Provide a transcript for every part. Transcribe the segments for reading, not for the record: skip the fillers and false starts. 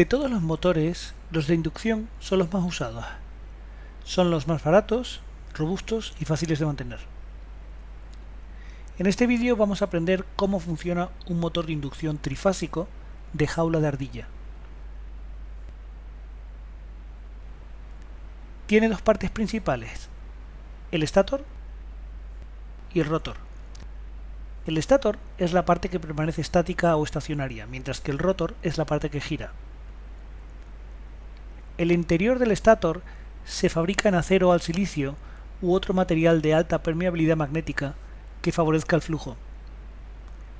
De todos los motores, los de inducción son los más usados. Son los más baratos, robustos y fáciles de mantener. En este vídeo vamos a aprender cómo funciona un motor de inducción trifásico de jaula de ardilla. Tiene dos partes principales, el estator y el rotor. El estator es la parte que permanece estática o estacionaria, mientras que el rotor es la parte que gira. El interior del estator se fabrica en acero al silicio u otro material de alta permeabilidad magnética que favorezca el flujo.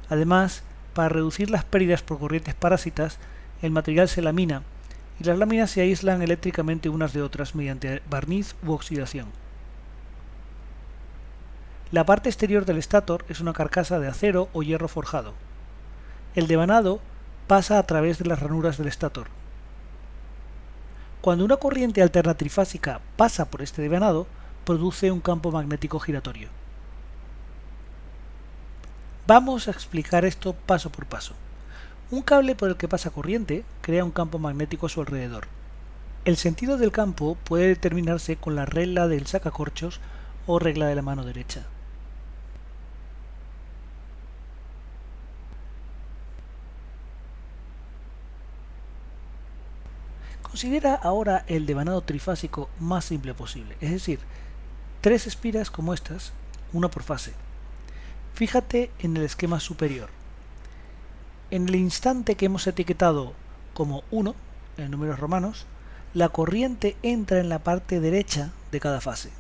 Además, para reducir las pérdidas por corrientes parásitas, el material se lamina y las láminas se aíslan eléctricamente unas de otras mediante barniz u oxidación. La parte exterior del estator es una carcasa de acero o hierro forjado. El devanado pasa a través de las ranuras del estator. Cuando una corriente alterna trifásica pasa por este devanado, produce un campo magnético giratorio. Vamos a explicar esto paso por paso. Un cable por el que pasa corriente crea un campo magnético a su alrededor. El sentido del campo puede determinarse con la regla del sacacorchos o regla de la mano derecha. Considera ahora el devanado trifásico más simple posible, es decir, tres espiras como estas, una por fase. Fíjate en el esquema superior. En el instante que hemos etiquetado como 1, en números romanos, la corriente entra en la parte derecha de cada fase.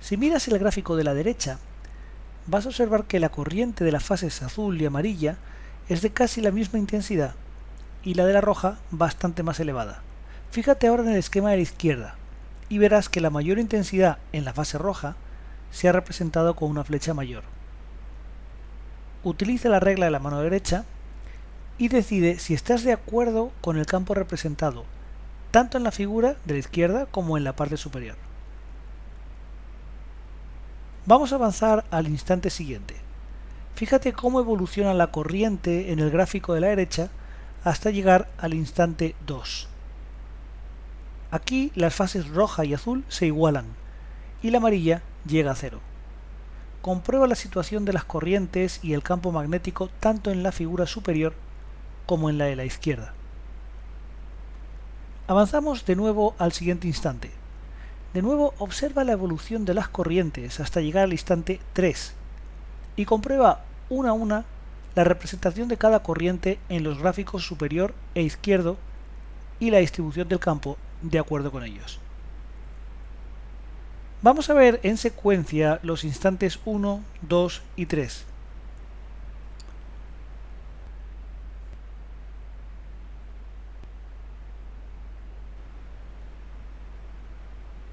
Si miras el gráfico de la derecha, vas a observar que la corriente de las fases azul y amarilla es de casi la misma intensidad y la de la roja bastante más elevada. Fíjate ahora en el esquema de la izquierda y verás que la mayor intensidad en la fase roja se ha representado con una flecha mayor. Utiliza la regla de la mano derecha y decide si estás de acuerdo con el campo representado, tanto en la figura de la izquierda como en la parte superior. Vamos a avanzar al instante siguiente. Fíjate cómo evoluciona la corriente en el gráfico de la derecha hasta llegar al instante 2. Aquí las fases roja y azul se igualan y la amarilla llega a 0. Comprueba la situación de las corrientes y el campo magnético tanto en la figura superior como en la de la izquierda. Avanzamos de nuevo al siguiente instante. De nuevo observa la evolución de las corrientes hasta llegar al instante 3 y comprueba una a una la representación de cada corriente en los gráficos superior e izquierdo y la distribución del campo de acuerdo con ellos. Vamos a ver en secuencia los instantes 1, 2 y 3.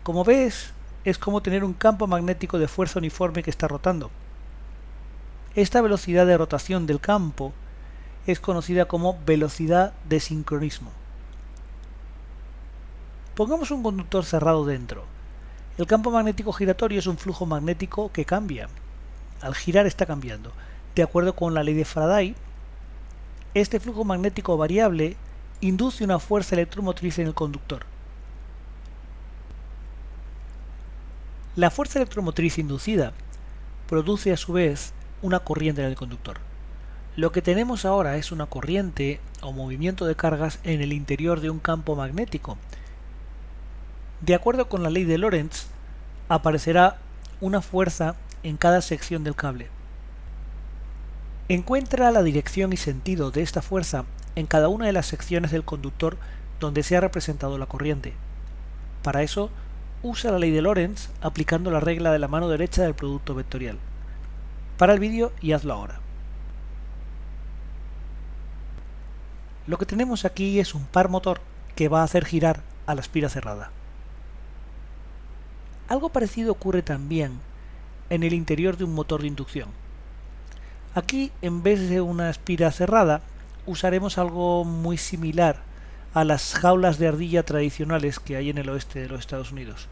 Como ves, es como tener un campo magnético de fuerza uniforme que está rotando. Esta velocidad de rotación del campo es conocida como velocidad de sincronismo. Pongamos un conductor cerrado dentro. El campo magnético giratorio es un flujo magnético que cambia. Al girar está cambiando. De acuerdo con la ley de Faraday, este flujo magnético variable induce una fuerza electromotriz en el conductor. La fuerza electromotriz inducida produce a su vez una corriente en el conductor. Lo que tenemos ahora es una corriente o movimiento de cargas en el interior de un campo magnético. De acuerdo con la ley de Lorentz, aparecerá una fuerza en cada sección del cable. Encuentra la dirección y sentido de esta fuerza en cada una de las secciones del conductor donde se ha representado la corriente. Para eso, usa la ley de Lorentz aplicando la regla de la mano derecha del producto vectorial. Para el vídeo y hazlo ahora. Lo que tenemos aquí es un par motor que va a hacer girar a la espira cerrada. Algo parecido ocurre también en el interior de un motor de inducción. Aquí, en vez de una espira cerrada, usaremos algo muy similar a las jaulas de ardilla tradicionales que hay en el oeste de los Estados Unidos.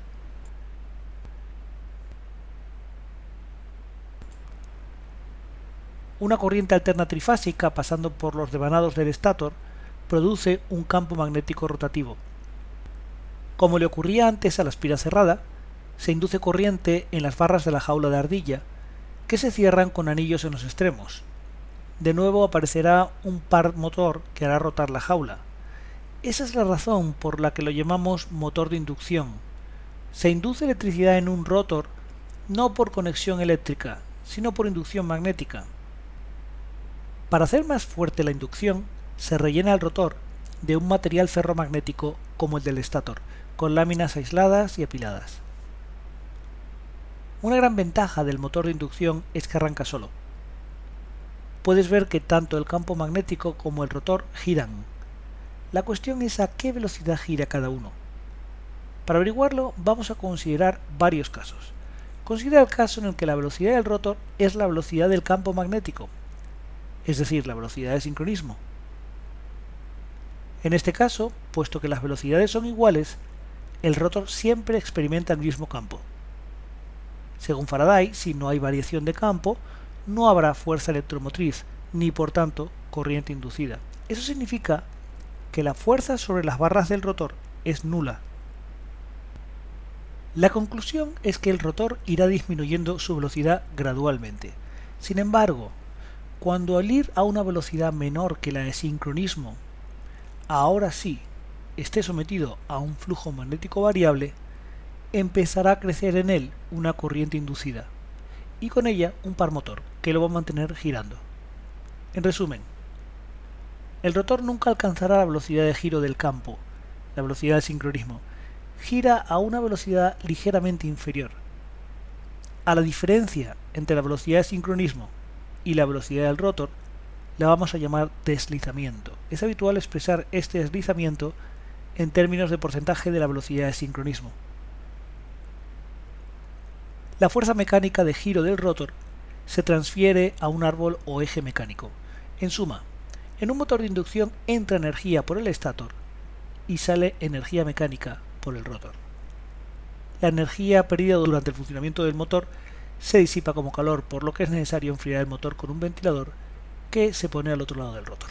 Una corriente alterna trifásica pasando por los devanados del estator produce un campo magnético rotativo. Como le ocurría antes a la espira cerrada, se induce corriente en las barras de la jaula de ardilla, que se cierran con anillos en los extremos. De nuevo aparecerá un par motor que hará rotar la jaula. Esa es la razón por la que lo llamamos motor de inducción. Se induce electricidad en un rotor no por conexión eléctrica, sino por inducción magnética. Para hacer más fuerte la inducción, se rellena el rotor de un material ferromagnético como el del estator, con láminas aisladas y apiladas. Una gran ventaja del motor de inducción es que arranca solo. Puedes ver que tanto el campo magnético como el rotor giran. La cuestión es a qué velocidad gira cada uno. Para averiguarlo vamos a considerar varios casos. Considera el caso en el que la velocidad del rotor es la velocidad del campo magnético, es decir, la velocidad de sincronismo. En este caso, puesto que las velocidades son iguales, el rotor siempre experimenta el mismo campo. Según Faraday, si no hay variación de campo, no habrá fuerza electromotriz, ni por tanto corriente inducida. Eso significa que la fuerza sobre las barras del rotor es nula. La conclusión es que el rotor irá disminuyendo su velocidad gradualmente. Sin embargo, cuando al ir a una velocidad menor que la de sincronismo, ahora sí, esté sometido a un flujo magnético variable, empezará a crecer en él una corriente inducida, y con ella un par motor, que lo va a mantener girando. En resumen, el rotor nunca alcanzará la velocidad de giro del campo, la velocidad del sincronismo. Gira a una velocidad ligeramente inferior. A la diferencia entre la velocidad de sincronismo y la velocidad del rotor la vamos a llamar deslizamiento. Es habitual expresar este deslizamiento en términos de porcentaje de la velocidad de sincronismo. La fuerza mecánica de giro del rotor se transfiere a un árbol o eje mecánico. En suma, en un motor de inducción entra energía por el estator y sale energía mecánica por el rotor. La energía perdida durante el funcionamiento del motor se disipa como calor, por lo que es necesario enfriar el motor con un ventilador que se pone al otro lado del rotor.